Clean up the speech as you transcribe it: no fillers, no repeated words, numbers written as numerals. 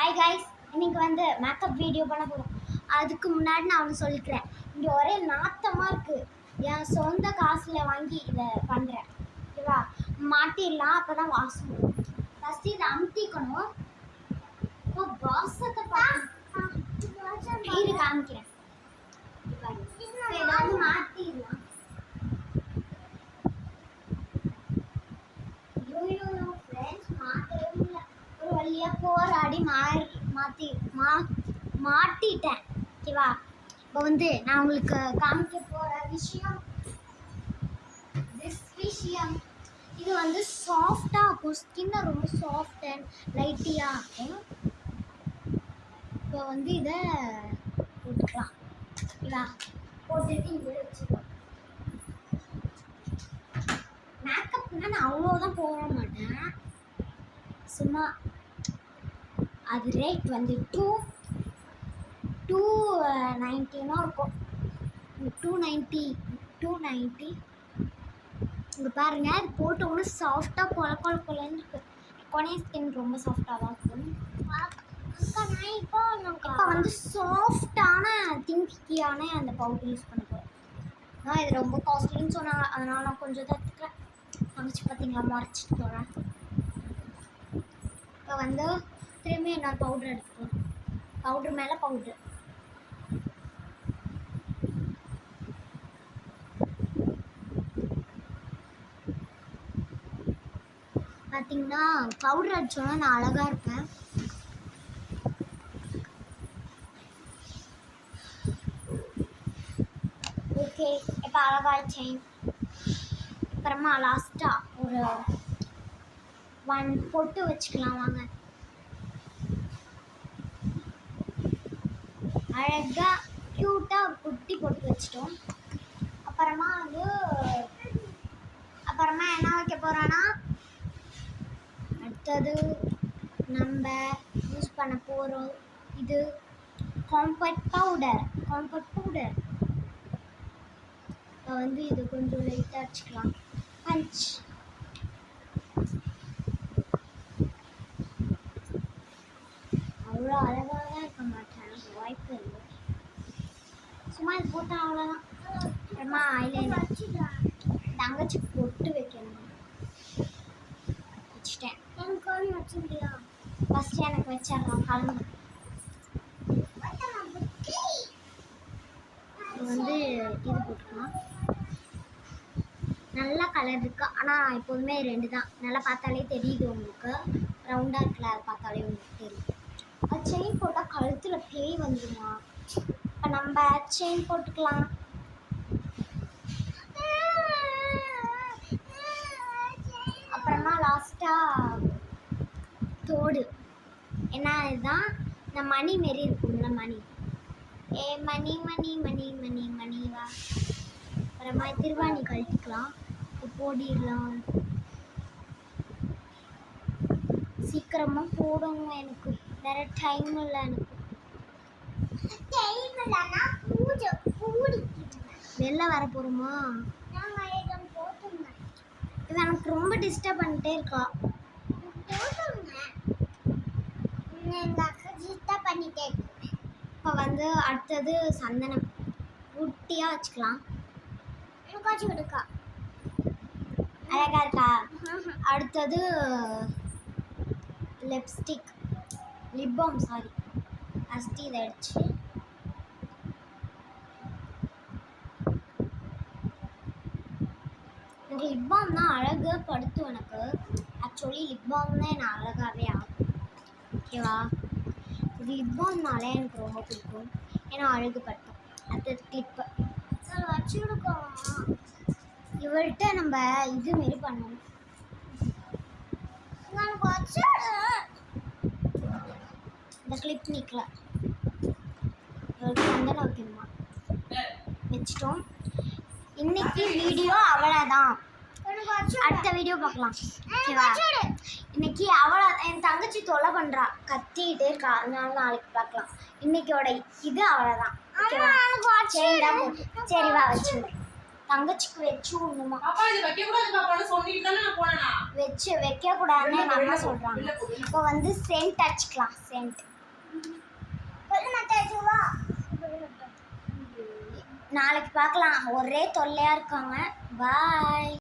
Hi guys, இன்னைக்கு வந்து makeup video பண்ண போகிறோம். அதுக்கு முன்னாடி நான் ஒன்று சொல்லிக்கிறேன். இங்கே ஒரே நாத்தமாக இருக்குது. என் சொந்த காசில் வாங்கி இதை பண்ணுறேன். ஓகேவா? மாட்டிடலாம், அப்போ தான் வாசம். ஃபஸ்ட்டு இதை அமுத்திக்கணும். இப்போ வாசத்தை இது காமிக்கிறேன். இதை வந்து மாட்டிடலாம். ஒரு வழியா போராடி மாட்டிட்டேன். ஓகேவா? இப்போ வந்து நான் உங்களுக்கு காமிக்க போற விஷயம் இது வந்து சாஃப்டா இருக்கும். ஸ்கின்னை ரொம்ப சாஃப்ட் அண்ட் லைட்டியா இருக்கும். இப்போ வந்து இதை போட்டுக்கலாம். ஓகேவா? போட்டுட்டு இங்கே வச்சுக்கலாம். மேக்கப்னா நான் அவ்வளோதான் போட மாட்டேன். சும்மா அது ரேட் வந்து 290 இருக்கும். 290 இங்கே பாருங்கள். அது போட்ட உடனே சாஃப்டாக கொலன்னு இருக்கு. கொனைய ஸ்கின் ரொம்ப சாஃப்டாக தான் இருக்கும். இப்போ வந்து சாஃப்டான திங்கியான அந்த பவுடர் யூஸ் பண்ண போகிறேன். நான் இது ரொம்ப காஸ்ட்லின்னு சொன்னாங்க, அதனால் நான் கொஞ்சம் தான் எடுத்துக்கிறேன். சமைச்சு பார்த்தீங்களா, மறைச்சிட்டு போகிறேன். இப்போ வந்து திரும்பி நான் பவுடர் எடுத்துக்கிறேன். பவுட்ரு மேலே பவுட்ரு. பார்த்தீங்கன்னா பவுடர் அடிச்சோன்னா நான் அழகாக இருப்பேன். ஓகே, இப்போ அழகாச்சேன். அப்புறமா லாஸ்ட்டாக ஒரு 1 பொட்டு வச்சுக்கலாம். வாங்க, அழகாக க்யூட்டாக ஒரு குட்டி பொட்டு வச்சிட்டோம். அப்புறமா என்ன வைக்க போகிறோன்னா, அடுத்தது நம்ம யூஸ் பண்ண போகிறோம் இது காம்பேக்ட் பவுடர். இப்போ வந்து இது கொஞ்சம் லைட்டாக வச்சுக்கலாம். பஞ்ச். அவ்வளோ அழகாக தான் இருக்க மாட்டேன், வாய்ப்பு இல்லை. சும்மா இது போட்டால் அவ்வளோதான். அப்புறமா ஐலைனர் தங்கச்சிக்கு பொட்டு வைக்கணும். வச்சுட்டேன். எனக்கு வச்சுட்டியா? ஃபஸ்ட்டு எனக்கு வச்சிடலாம். கலந்து இது வந்து இது போட்டுக்கலாம். நல்லா கலர் இருக்கு, ஆனால் எப்போதுமே 2 தான். நல்லா பார்த்தாலே தெரியுது உங்களுக்கு. ரவுண்டாக இருக்குல்ல, அதை பார்த்தாலே உங்களுக்கு தெரியும். அது செயின் போட்டால் கழுத்தில் பேய் வந்துடுமா? இப்போ நம்ம செயின் போட்டுக்கலாம். அப்புறமா லாஸ்ட்டாக தோடு. என்ன இதுதான், இந்த மணி மாரி இருக்கும்ல, மணி. ஏ மணி மணி மணி மணி மணி வா. அப்புறமா திருவாணி கழட்டிக்கலாம். போடிடலாம். சீக்கிரமாக போடணும், எனக்கு வேற டைம் இல்லை. வெளில வர போகிறோமா? இது எனக்கு ரொம்ப டிஸ்டர்ப் பண்ணிட்டே இருக்கா. இப்போ வந்து அடுத்தது சந்தனம் குட்டியாக வச்சுக்கலாம். அழகா இருக்கா? அடுத்தது லிப்ஸ்டிக், லிப் பாம். ஃபஸ்ட்டு இதை அடிச்சு எனக்கு லிப் பாம் தான் அழகாக படுத்தும். எனக்கு ஆக்சுவலி லிப் பாம் தான் எனக்கு அழகாகவே ஆகும். ஓகேவா? இது லிப் பாம்னாலே எனக்கு ரொம்ப பிடிக்கும், ஏன்னா அழகுபடுத்தும். அடுத்தது கிளிப்பு வச்சுருக்கோம். இவர்கிட்ட நம்ம இது மாரி பண்ணணும். இந்த கிளிப் நிற்கல, இவருக்கு சந்தனம் வைக்கணுமா? வச்சிட்டோம். இன்னைக்கு வீடியோ அவ்வளோதான். அடுத்த வீடியோ பார்க்கலாம். ஓகேவா? இன்னைக்கு அவ்வளோ. என் தங்கச்சி தொலை பண்ணுறா, கத்திக்கிட்டே இருக்கா, அதனால நாளைக்கு பார்க்கலாம். இன்னைக்கோட இது அவ்வளோதான். ஓகேவா? சரி வா, வச்சு தங்கச்சிக்கு வச்சு விடணுமா? வச்சு வைக்க கூடாதுன்னு எங்கள் அம்மா சொல்கிறாங்க. இப்போ வந்து சென்ட் அடிச்சுக்கலாம். சென்ட் நாளைக்கு பார்க்கலாம். ஒரே தொல்லையாக இருக்காங்க. பாய்.